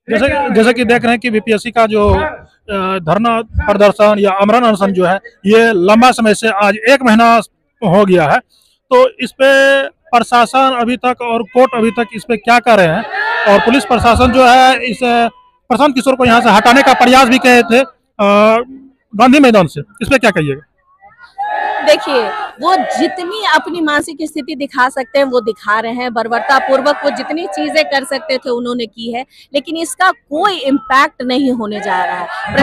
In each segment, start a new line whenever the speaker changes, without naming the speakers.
जैसे जैसे कि देख रहे हैं कि बीपीएससी का जो धरना प्रदर्शन या आमरण अनशन जो है ये लंबा समय से आज 1 महीना हो गया है। तो इस पे प्रशासन अभी तक और कोर्ट अभी तक इस पे क्या कर रहे हैं, और पुलिस प्रशासन जो है इस प्रशांत किशोर को यहाँ से हटाने का प्रयास भी किए थे गांधी मैदान से, इस पे क्या कहिएगा?
देखिए, वो जितनी अपनी मानसिक स्थिति दिखा सकते हैं वो दिखा रहे हैं, बर्बरता पूर्वक वो जितनी चीजें कर सकते थे उन्होंने की है, लेकिन इसका कोई इम्पैक्ट नहीं होने जा रहा है।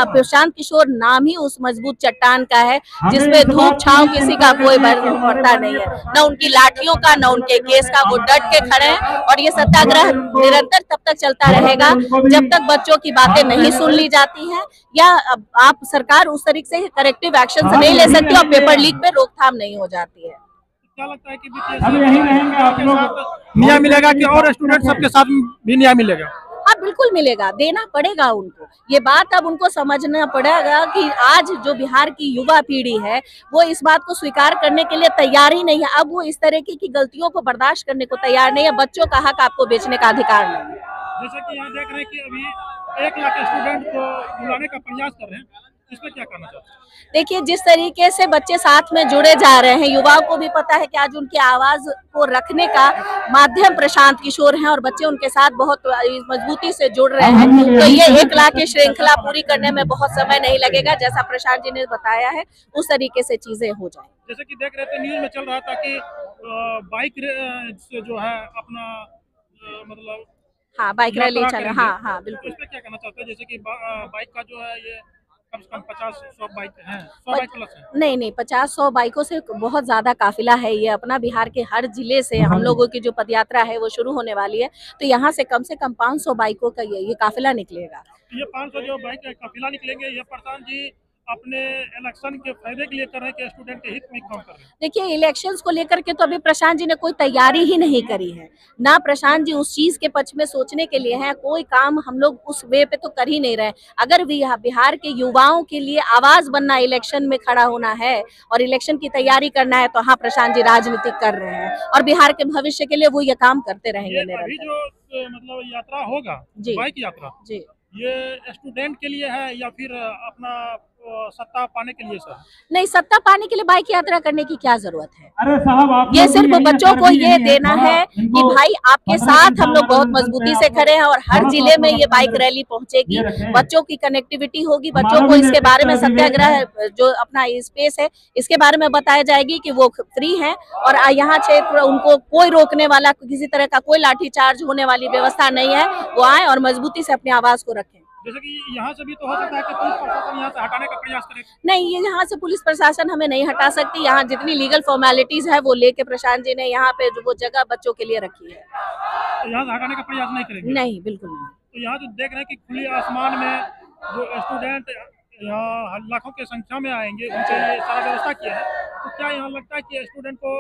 प्रशांत किशोर नाम ही उस मजबूत चट्टान का है जिसमें धूप छांव किसी का कोई पड़ता नहीं है, न उनकी लाठियों का न उनके केस का। वो डट के खड़े हैं और ये सत्याग्रह निरंतर तब तक चलता रहेगा जब तक बच्चों की बातें नहीं सुन ली जाती हैं या आप सरकार उस तरीके से करेक्टिव एक्शन नहीं ले सकती और पेपर लीक पे रोकथाम नहीं हो जाती है।
क्या लगता है कि बीपीएससी न्याय मिलेगा कि और स्टूडेंट सबके साथ भी न्याय मिलेगा?
हाँ बिल्कुल मिलेगा, देना पड़ेगा उनको। ये बात अब उनको समझना पड़ेगा कि आज जो बिहार की युवा पीढ़ी है वो इस बात को स्वीकार करने के लिए तैयार ही नहीं है। अब वो इस तरह की गलतियों को बर्दाश्त करने को तैयार नहीं है। बच्चों का हक आपको बेचने का अधिकार नहीं है।
जैसे कि यहाँ देख रहे हैं कि अभी 1 लाख स्टूडेंट को बुलाने का प्रयास कर रहे हैं, इस पे क्या करना चाहते हैं?
देखिए, जिस तरीके से बच्चे साथ में जुड़े जा रहे हैं, युवाओं को भी पता है कि आज उनकी आवाज को रखने का माध्यम प्रशांत किशोर हैं और बच्चे उनके साथ बहुत मजबूती से जुड़ रहे हैं। तो ये 1 लाख की श्रृंखला पूरी करने में बहुत समय नहीं लगेगा, जैसा प्रशांत जी ने बताया है उस तरीके से चीजें हो जाए।
जैसे कि देख रहे थे न्यूज में चल रहा था कि बाइक से जो है अपना मतलब
हाँ, बाइक रैली चल रहा है। हाँ बिल्कुल।
इस पे क्या कहना चाहते हैं? जैसे कि बाइक का जो है ये कम से कम 50-100 बाइक हैं, 100 बाइक प्लस है।
नहीं 50-100 बाइकों से बहुत ज्यादा काफिला है ये। अपना बिहार के हर जिले से हम लोगों की जो पदयात्रा है वो शुरू होने वाली है, तो यहाँ से कम 500 बाइकों का ये काफिला निकलेगा।
ये 500 जो बाइक का काफिला निकलेंगे, ये प्रशांत जी अपने इलेक्शन के फायदे के लिए कर रहे हैं कि स्टूडेंट के हित में काम कर रहे हैं?
देखिए, इलेक्शंस को लेकर के तो अभी प्रशांत जी ने कोई तैयारी ही नहीं करी है ना। प्रशांत जी उस चीज के पक्ष में सोचने के लिए हैं, कोई काम हम लोग उस वे पे तो कर ही नहीं रहे। अगर बिहार के युवाओं के लिए आवाज बनना, इलेक्शन में खड़ा होना है और इलेक्शन की तैयारी करना है तो हाँ, प्रशांत जी राजनीति कर रहे हैं और बिहार के भविष्य के लिए वो ये काम करते रहेंगे।
अभी जो मतलब यात्रा होगा, बाइक यात्रा जी, ये स्टूडेंट के लिए है या फिर अपना सत्ता पाने के लिए? सर
नहीं, सत्ता पाने के लिए बाइक यात्रा करने की क्या जरूरत है? अरे साहब, ये सिर्फ बच्चों को ये देना है कि भाई आपके साथ हम लोग बहुत मजबूती से खड़े हैं और हर जिले में ये बाइक रैली पहुंचेगी। बच्चों की कनेक्टिविटी होगी, बच्चों को इसके बारे में सत्याग्रह जो अपना स्पेस है इसके बारे में बताया जाएगी कि वो फ्री है और यहाँ क्षेत्र उनको कोई रोकने वाला, किसी तरह का कोई लाठीचार्ज होने वाली व्यवस्था नहीं है। वो आए और मजबूती से अपनी आवाज को रखें।
जैसे कि यहाँ से भी तो हो सकता है कि पुलिस प्रशासन यहाँ से हटाने का प्रयास करे।
नहीं, ये यहाँ से पुलिस प्रशासन हमें नहीं हटा सकती। यहाँ जितनी लीगल फॉर्मेलिटीज है वो लेके प्रशांत जी ने यहाँ पे जो वो जगह बच्चों के लिए रखी है।
तो यहाँ से हटाने का प्रयास नहीं करेंगे?
नहीं, बिल्कुल नहीं।
तो यहाँ जो देख रहे हैं कि खुले आसमान में जो स्टूडेंट यहाँ लाखों की संख्या में आएंगे उनके लिए सारा व्यवस्था किया है, तो क्या यहाँ लगता है कि स्टूडेंट को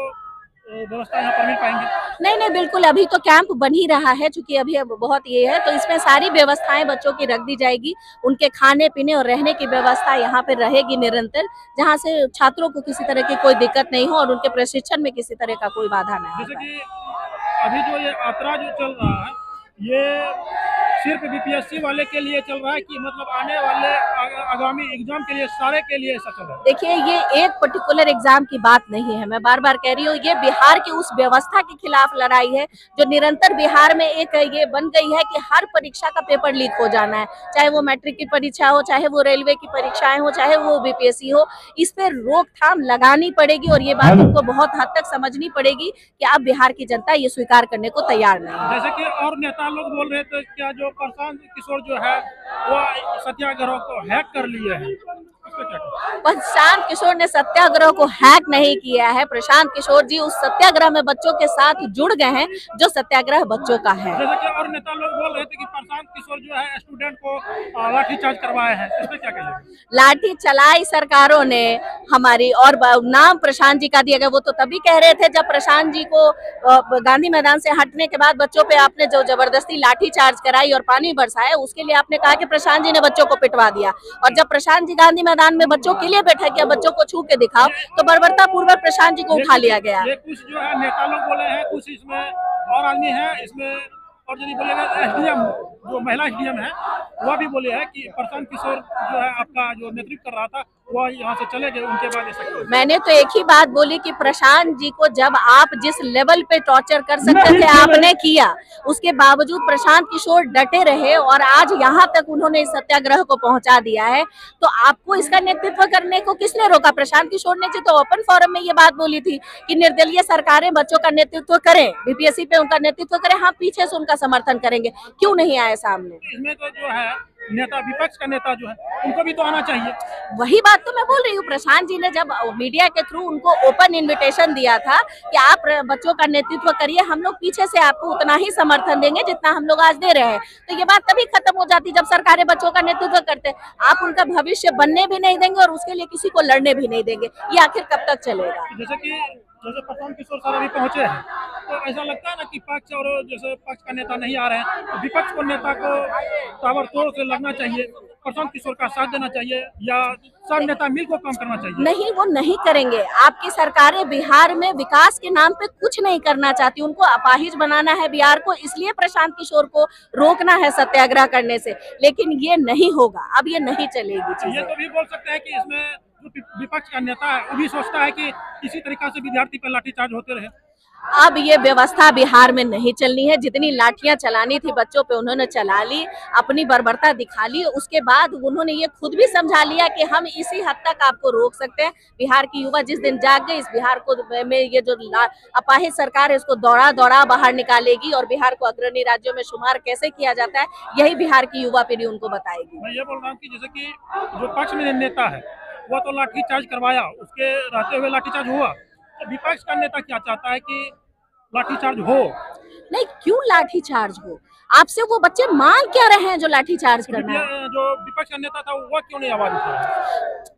व्यवस्था यहाँ पर मिल पाएंगे?
नहीं बिल्कुल, अभी तो कैंप बन ही रहा है, चूंकि अभी अब बहुत ये है तो इसमें सारी व्यवस्थाएं बच्चों की रख दी जाएगी। उनके खाने पीने और रहने की व्यवस्था यहाँ पे रहेगी निरंतर, जहाँ से छात्रों को किसी तरह की कोई दिक्कत नहीं हो और उनके प्रशिक्षण में किसी तरह का कोई बाधा नहीं।
जैसे कि अभी जो ये यात्रा जो चल रहा है ये सिर्फ बीपीएससी वाले के लिए चल रहा है कि मतलब आने वाले आगामी एग्जाम के लिए सारे के लिए ऐसा चल रहा है?
देखिए, ये एक पर्टिकुलर एग्जाम की बात नहीं है। मैं बार बार कह रही हूँ, ये बिहार की उस व्यवस्था के खिलाफ लड़ाई है जो निरंतर बिहार में एक ये बन गई है कि हर परीक्षा का पेपर लीक हो जाना है, चाहे वो मैट्रिक की परीक्षा हो, चाहे वो रेलवे की परीक्षाएं हो, चाहे वो बीपीएससी हो। इस पर रोकथाम लगानी पड़ेगी और ये बात उनको बहुत हद तक समझनी पड़ेगी कि अब बिहार की जनता ये स्वीकार करने को तैयार नहीं है।
जैसे कि और नेता लोग बोल रहे थे क्या जो प्रशांत किशोर जो है वो सत्याग्रह को हैक कर लिए हैं,
प्रशांत किशोर ने सत्याग्रह को हैक नहीं किया है। प्रशांत किशोर जी उस सत्याग्रह में बच्चों के साथ जुड़ गए हैं जो सत्याग्रह बच्चों का है।
जैसे कि और नेता लोग बोल रहे थे कि प्रशांत किशोर जो है स्टूडेंट को लाठीचार्ज करवाए हैं, इस पे क्या कहिएगा?
लाठी चलाई सरकारों ने हमारी, और नाम प्रशांत जी का दिया गया वो तो तभी कह रहे थे जब प्रशांत जी को गांधी मैदान से हटने के बाद बच्चों पे आपने जो जबरदस्ती लाठीचार्ज कराई और पानी बरसाया, उसके लिए आपने कहा कि प्रशांत जी ने बच्चों को पिटवा दिया। और जब प्रशांत जी गांधी मैदान में बच्चों के लिए बैठा किया, बच्चों को छू के दिखाओ, तो बर्बरता पूर्वक प्रशांत जी को उठा लिया गया।
ये कुछ जो है नेता लोग बोले हैं, कुछ इसमें और आदमी है इसमें, और यदि बोलेगा एसडीएम जो महिला एसडीएम है वह भी बोले है कि प्रशांत किशोर जो है आपका जो नेतृत्व कर रहा था वह यहाँ से चले गए, उनके बाद ऐसा क्यों?
मैंने तो एक ही बात बोली कि प्रशांत जी को जब आप जिस लेवल पे टॉर्चर कर सकते थे आपने किया, उसके बावजूद प्रशांत किशोर डटे रहे और आज यहाँ तक उन्होंने इस सत्याग्रह को पहुंचा दिया है। तो आपको इसका नेतृत्व करने को किसने रोका? प्रशांत किशोर ने जी तो ओपन फोरम में ये बात बोली थी कि निर्दलीय सरकारें बच्चों का नेतृत्व करें, बीपीएससी पे उनका नेतृत्व करें, हम पीछे से उनका समर्थन करेंगे। क्यों नहीं आए सामने?
इसमें तो जो है नेता, विपक्ष का नेता जो है उनको भी तो आना चाहिए।
वही बात तो मैं बोल रही हूँ, प्रशांत जी ने जब मीडिया के थ्रू उनको ओपन इनविटेशन दिया था कि आप बच्चों का नेतृत्व करिए, हम लोग पीछे से आपको उतना ही समर्थन देंगे जितना हम लोग आज दे रहे हैं, तो ये बात तभी खत्म हो जाती जब सरकारें बच्चों का नेतृत्व करते। आप उनका भविष्य बनने भी नहीं देंगे और उसके लिए किसी को लड़ने भी नहीं देंगे, ये आखिर कब तक चलेगा?
जैसे प्रशांत किशोर सर अभी पहुंचे हैं तो ऐसा लगता है ना कि पक्ष और जैसे पक्ष का नेता नहीं आ रहे हैं तो विपक्ष को नेता को ताबड़तोड़ से लड़ना चाहिए, प्रशांत किशोर का साथ देना चाहिए या सब नेता मिलकर काम करना चाहिए?
नहीं, वो नहीं करेंगे। आपकी सरकारें बिहार में विकास के नाम पे कुछ नहीं करना चाहती, उनको अपाहिज बनाना है बिहार को, इसलिए प्रशांत किशोर को रोकना है सत्याग्रह करने से, लेकिन ये नहीं होगा, अब ये नहीं चलेगी चीजें।
ये तो भी बोल सकते हैं कि इसमें जो विपक्ष का नेता है वो भी सोचता है कि इसी तरीका से विद्यार्थी पर लाठीचार्ज होते रहे।
अब ये व्यवस्था बिहार में नहीं चलनी है, जितनी लाठियां चलानी थी बच्चों पे उन्होंने चला ली, अपनी बर्बरता दिखा ली, उसके बाद उन्होंने ये खुद भी समझा लिया कि हम इसी हद तक आपको रोक सकते हैं। बिहार की युवा जिस दिन जाग गई, इस बिहार को में ये जो अपाहिज सरकार है इसको दौड़ा दौड़ा बाहर निकालेगी और बिहार को अग्रणी राज्यों में शुमार कैसे किया जाता है यही बिहार की युवा पीढ़ी उनको बताएगी।
मैं ये बोल रहा हूँ कि जैसे कि जो पक्ष में नेता है वह तो लाठीचार्ज करवाया, उसके रहते हुए लाठीचार्ज हुआ, तो विपक्ष का नेता क्या चाहता है कि लाठीचार्ज हो?
नहीं, क्यों लाठीचार्ज हो? आपसे वो बच्चे मांग क्या रहे हैं जो लाठीचार्ज करना है?
जो विपक्ष का नेता था वह क्यों नहीं आवाज उठाया?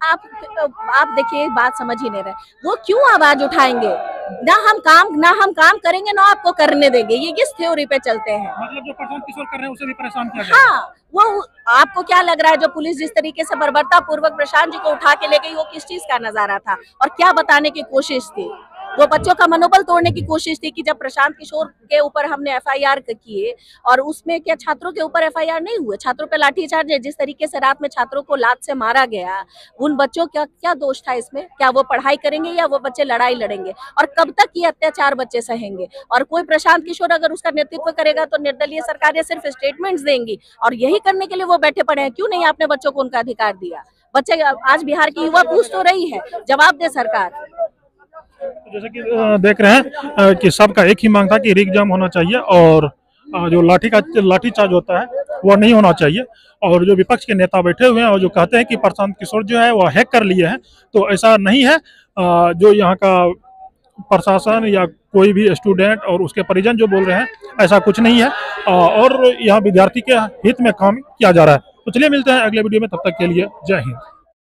आप देखिए, बात समझ ही नहीं रहे, वो क्यों आवाज उठाएंगे? ना हम काम करेंगे ना आपको करने देंगे, ये किस थ्योरी पे चलते हैं?
मतलब जो प्रशांत किशोर कर रहे हैं उसे भी परेशान किया जाए।
हाँ, वो आपको क्या लग रहा है जो पुलिस जिस तरीके से बर्बरता पूर्वक प्रशांत जी को उठा के ले गई वो किस चीज का नजारा था और क्या बताने की कोशिश थी? वो बच्चों का मनोबल तोड़ने की कोशिश थी कि जब प्रशांत किशोर के ऊपर हमने एफआईआर किए और उसमें क्या छात्रों के ऊपर एफआईआर नहीं हुए? छात्रों पे लाठीचार्ज है, जिस तरीके से रात में छात्रों को लात से मारा गया, उन बच्चों का क्या दोष था इसमें? क्या वो पढ़ाई करेंगे या वो बच्चे लड़ाई लड़ेंगे? और कब तक ये अत्याचार बच्चे सहेंगे? और कोई प्रशांत किशोर अगर उसका नेतृत्व करेगा तो निर्दलीय सरकारें सिर्फ स्टेटमेंट्स देंगी और यही करने के लिए वो बैठे पड़े हैं। क्यों नहीं आपने बच्चों को उनका अधिकार दिया? बच्चे आज बिहार की युवा पूछ तो रही है, जवाब दे सरकार।
जैसे कि देख रहे हैं कि सबका एक ही मांग था कि एग्जाम होना चाहिए और जो लाठीचार्ज होता है वो नहीं होना चाहिए। और जो विपक्ष के नेता बैठे हुए हैं और जो कहते हैं कि प्रशांत किशोर जो है वो हैक कर लिए हैं, तो ऐसा नहीं है। जो यहाँ का प्रशासन या कोई भी स्टूडेंट और उसके परिजन जो बोल रहे हैं ऐसा कुछ नहीं है और यहाँ विद्यार्थी के हित में काम किया जा रहा है। तो चलिए मिलते हैं अगले वीडियो में, तब तक के लिए जय हिंद।